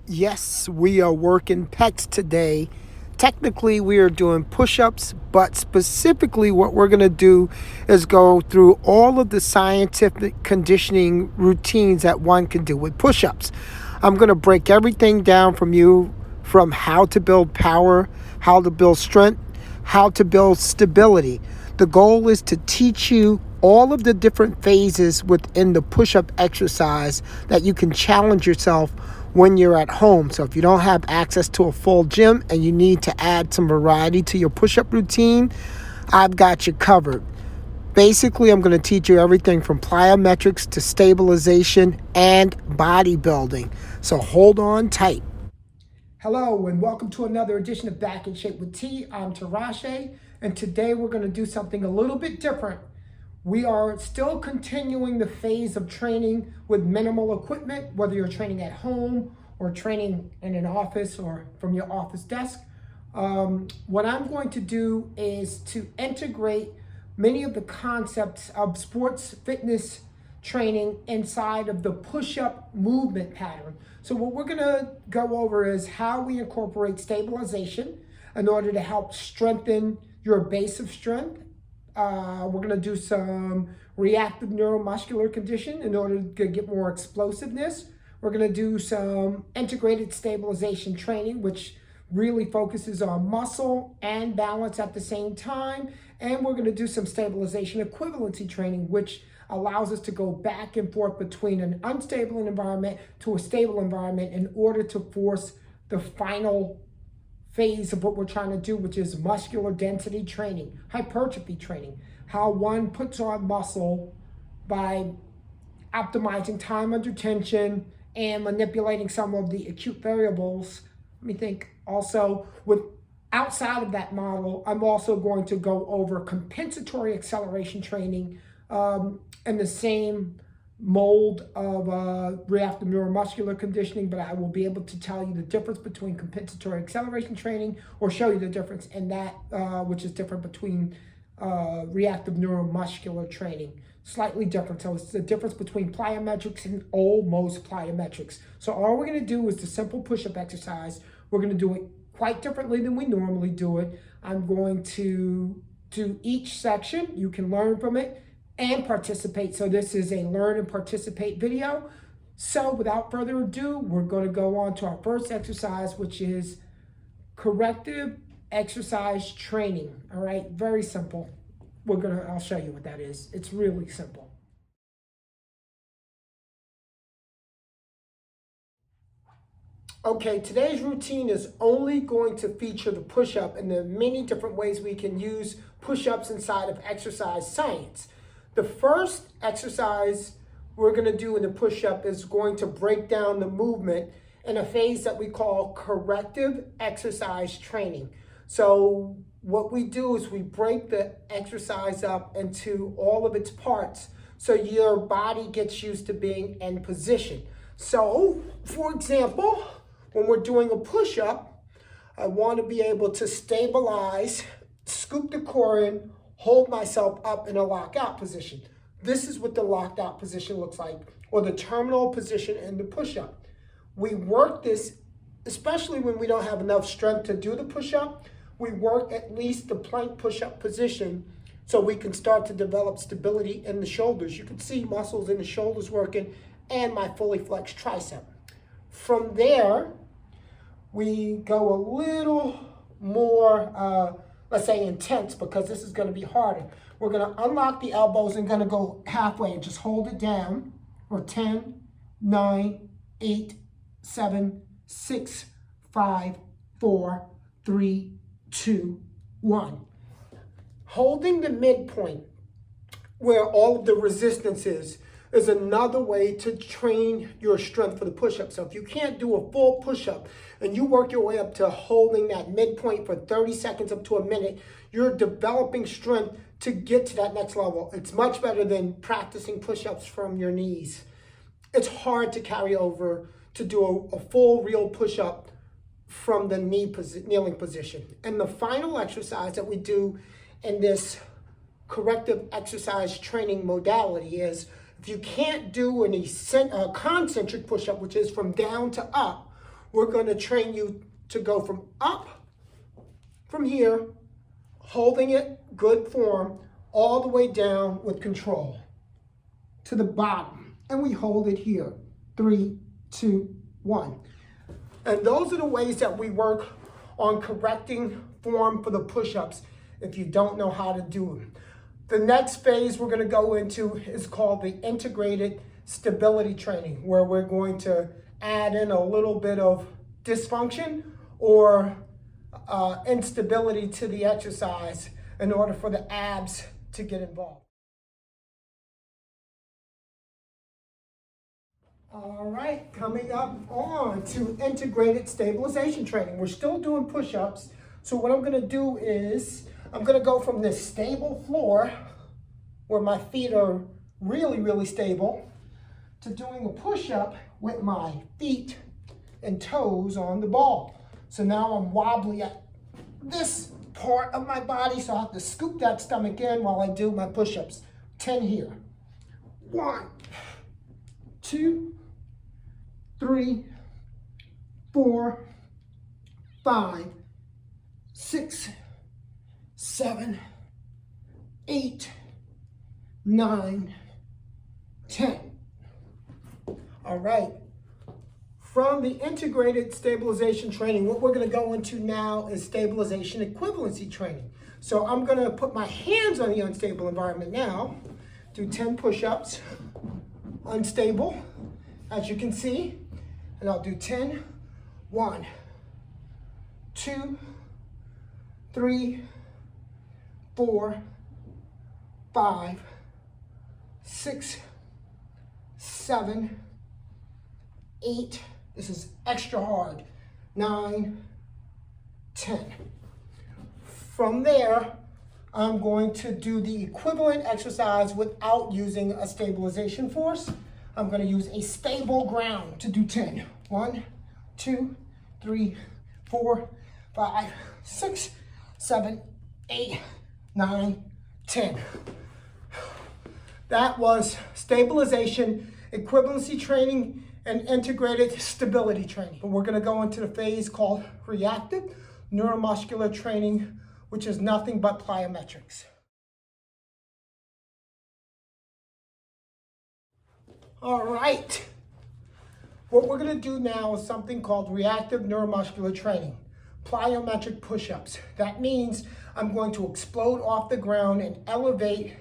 Yes, we are working pecs today. Technically, we are doing push-ups, but specifically what we're going to do is go through all of the scientific conditioning routines that one can do with push-ups. I'm going to break everything down from how to build power, how to build strength, how to build stability. The goal is to teach you all of the different phases within the push-up exercise that you can challenge yourself when you're at home. So if you don't have access to a full gym and you need to add some variety to your push-up routine, I've got you covered. Basically, I'm going to teach you everything from plyometrics to stabilization and bodybuilding. So hold on tight. Hello and welcome to another edition of Back in Shape with T. I'm Tarashe, and today we're going to do something a little bit different. We are still continuing the phase of training with minimal equipment, whether you're training at home or training in an office or from your office desk. What I'm going to do is to integrate many of the concepts of sports fitness training inside of the push-up movement pattern. So what we're gonna go over is how we incorporate stabilization in order to help strengthen your base of strength. We're gonna do some reactive neuromuscular condition in order to get more explosiveness. We're gonna do some integrated stabilization training, which really focuses on muscle and balance at the same time. And we're going to do some stabilization equivalency training, which allows us to go back and forth between an unstable environment to a stable environment in order to force the final phase of what we're trying to do, which is muscular density training, hypertrophy training, how one puts on muscle by optimizing time under tension and manipulating some of the acute variables. Let me think. Also, with outside of that model, I'm also going to go over compensatory acceleration training in the same mold of reactive neuromuscular conditioning, but I will be able to tell you the difference between compensatory acceleration training or show you the difference in that, which is different between reactive neuromuscular training. Slightly different. So it's the difference between plyometrics and almost plyometrics. So all we're going to do is the simple push-up exercise. We're going to do it quite differently than we normally do it. I'm going to do each section. You can learn from it and participate. So this is a learn and participate video. So without further ado, we're going to go on to our first exercise, which is corrective exercise training. All right, very simple. I'll show you what that is. It's really simple. Okay, today's routine is only going to feature the push-up and the many different ways we can use push-ups inside of exercise science. The first exercise we're going to do in the push-up is going to break down the movement in a phase that we call corrective exercise training. So what we do is we break the exercise up into all of its parts so your body gets used to being in position. So, for example, when we're doing a push-up, I want to be able to stabilize, scoop the core in, hold myself up in a lockout position. This is what the locked out position looks like, or the terminal position in the push-up. We work this, especially when we don't have enough strength to do the push-up, we work at least the plank push-up position so we can start to develop stability in the shoulders. You can see muscles in the shoulders working and my fully flexed tricep. From there, we go a little more, let's say, intense, because this is going to be harder. We're going to unlock the elbows and going to go halfway and just hold it down for 10, 9, 8, 7, 6, 5, 4, 3, 2, 1. Holding the midpoint where all of the resistance is another way to train your strength for the push-up. So if you can't do a full push-up and you work your way up to holding that midpoint for 30 seconds up to a minute, you're developing strength to get to that next level. It's much better than practicing push-ups from your knees. It's hard to carry over to do a full real push-up from the kneeling position. And the final exercise that we do in this corrective exercise training modality is, if you can't do a concentric push-up, which is from down to up, we're going to train you to go from up, from here, holding it, good form, all the way down with control to the bottom. And we hold it here. 3, 2, 1. And those are the ways that we work on correcting form for the push-ups if you don't know how to do them. The next phase we're going to go into is called the integrated stability training, where we're going to add in a little bit of dysfunction or instability to the exercise in order for the abs to get involved. All right, coming up on to integrated stabilization training. We're still doing push-ups. So what I'm going to do is I'm going to go from this stable floor where my feet are really, really stable to doing a push-up with my feet and toes on the ball. So now I'm wobbly at this part of my body, so I have to scoop that stomach in while I do my push-ups. 10 here. 1, 2, 3, 4, 5, 6, 7, 8, 9, 10. All right. From the integrated stabilization training, what we're going to go into now is stabilization equivalency training. So I'm going to put my hands on the unstable environment now, do 10 push-ups, unstable, as you can see, and I'll do 10, 1, 2, 3, 4, 5, 6, 7, 8, this is extra hard, 9, 10. From there, I'm going to do the equivalent exercise without using a stabilization force. I'm going to use a stable ground to do 10. 1, 2, 3, 4, 5, 6, 7, 8, 9, 10. That was stabilization, equivalency training, and integrated stability training. But we're going to go into the phase called reactive neuromuscular training, which is nothing but plyometrics. All right. What we're going to do now is something called reactive neuromuscular training, plyometric push-ups. That means I'm going to explode off the ground and elevate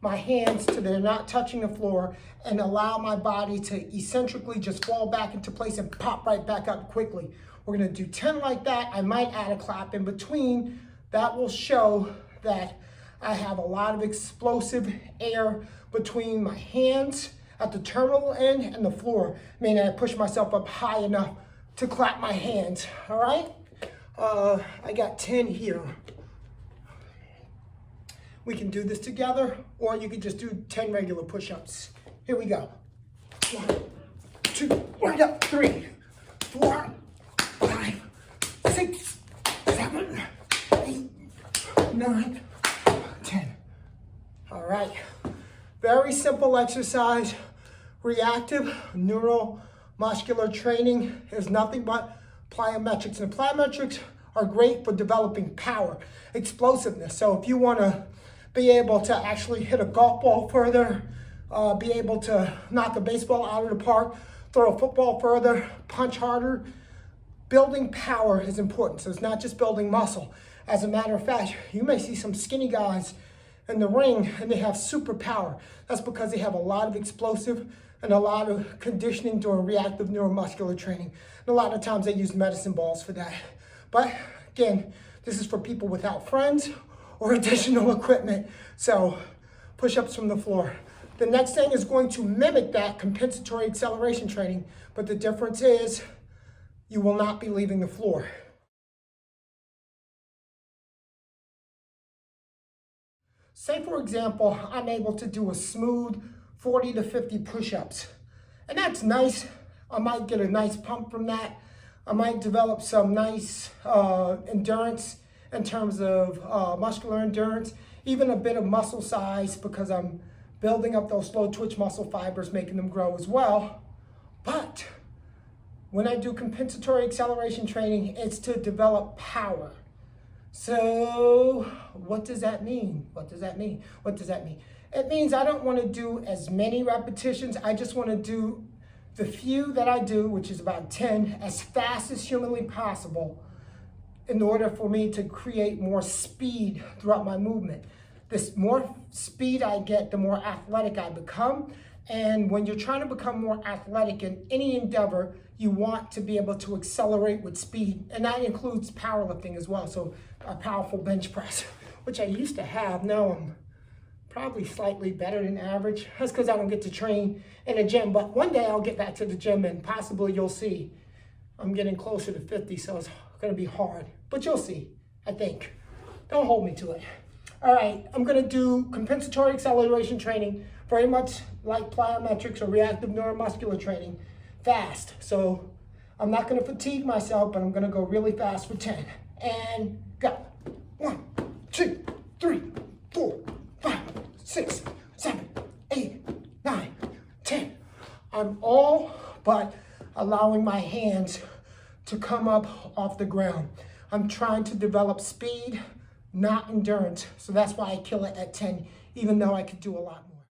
my hands to they're not touching the floor and allow my body to eccentrically just fall back into place and pop right back up quickly. We're going to do 10 like that. I might add a clap in between. That will show that I have a lot of explosive air between my hands at the terminal end and the floor, meaning I push myself up high enough to clap my hands. All right? I got 10 here. We can do this together, or you can just do 10 regular push-ups. Here we go. 1, 2, right up, 3, 4, 5, 6, 7, 8, 9, 10. All right. Very simple exercise. Reactive neuromuscular training is nothing but plyometrics. And plyometrics are great for developing power, explosiveness. So if you want to be able to actually hit a golf ball further, be able to knock a baseball out of the park, throw a football further, punch harder, building power is important. So it's not just building muscle. As a matter of fact, you may see some skinny guys in the ring and they have superpower. That's because they have a lot of explosive and a lot of conditioning during reactive neuromuscular training. And a lot of times they use medicine balls for that. But again, this is for people without friends or additional equipment. So push-ups from the floor. The next thing is going to mimic that compensatory acceleration training, but the difference is you will not be leaving the floor. Say, for example, I'm able to do a smooth 40 to 50 push-ups. And that's nice. I might get a nice pump from that. I might develop some nice endurance in terms of muscular endurance, even a bit of muscle size because I'm building up those slow twitch muscle fibers, making them grow as well. But When I do compensatory acceleration training, it's to develop power. So what does that mean? What does that mean? What does that mean? It means I don't want to do as many repetitions. I just want to do the few that I do, which is about 10, as fast as humanly possible in order for me to create more speed throughout my movement. The more speed I get, the more athletic I become. And when you're trying to become more athletic in any endeavor, you want to be able to accelerate with speed. And that includes powerlifting as well. So a powerful bench press, which I used to have. Now I'm probably slightly better than average. That's because I don't get to train in a gym. But one day I'll get back to the gym and possibly you'll see I'm getting closer to 50. So it's going to be hard. But you'll see, I think. Don't hold me to it. All right, I'm going to do compensatory acceleration training, very much like plyometrics or reactive neuromuscular training, fast. So I'm not going to fatigue myself, but I'm going to go really fast for 10. And go. 1, 2, 3, 4, 5, 6, 7, 8, 9, 10. I'm all but allowing my hands to come up off the ground. I'm trying to develop speed, not endurance. So that's why I kill it at 10, even though I could do a lot more.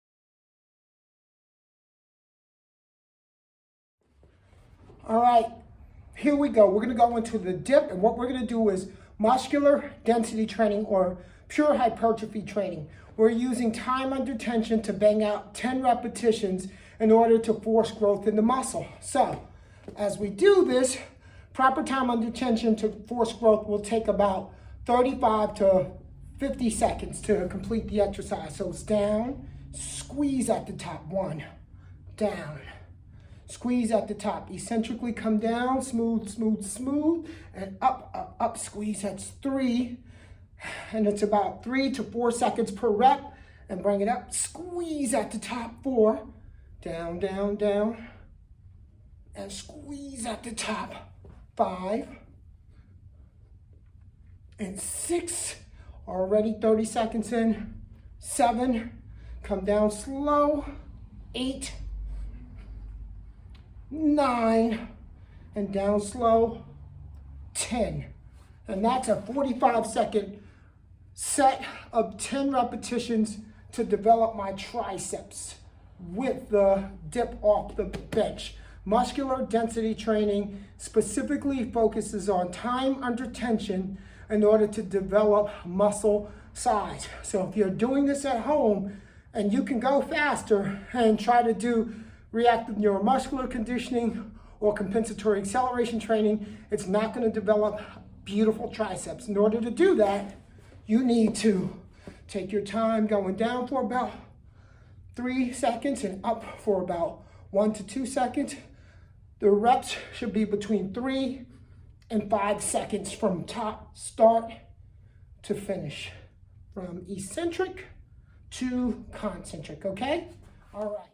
All right, here we go. We're gonna go into the dip, and what we're gonna do is muscular density training or pure hypertrophy training. We're using time under tension to bang out 10 repetitions in order to force growth in the muscle. So as we do this, proper time under tension to force growth will take about 35 to 50 seconds to complete the exercise. So it's down, squeeze at the top, 1, down, squeeze at the top, eccentrically come down, smooth, smooth, smooth, and up, up, up, squeeze, that's 3, and it's about 3 to 4 seconds per rep, and bring it up, squeeze at the top, 4, down, down, down, and squeeze at the top, 5, and 6, already 30 seconds in, 7, come down slow, 8, 9, and down slow, 10. And that's a 45-second set of 10 repetitions to develop my triceps with the dip off the bench. Muscular density training specifically focuses on time under tension in order to develop muscle size. So if you're doing this at home and you can go faster and try to do reactive neuromuscular conditioning or compensatory acceleration training, it's not going to develop beautiful triceps. In order to do that, you need to take your time going down for about 3 seconds and up for about 1 to 2 seconds. The reps should be between 3 and 5 seconds from top start to finish, from eccentric to concentric, okay? All right.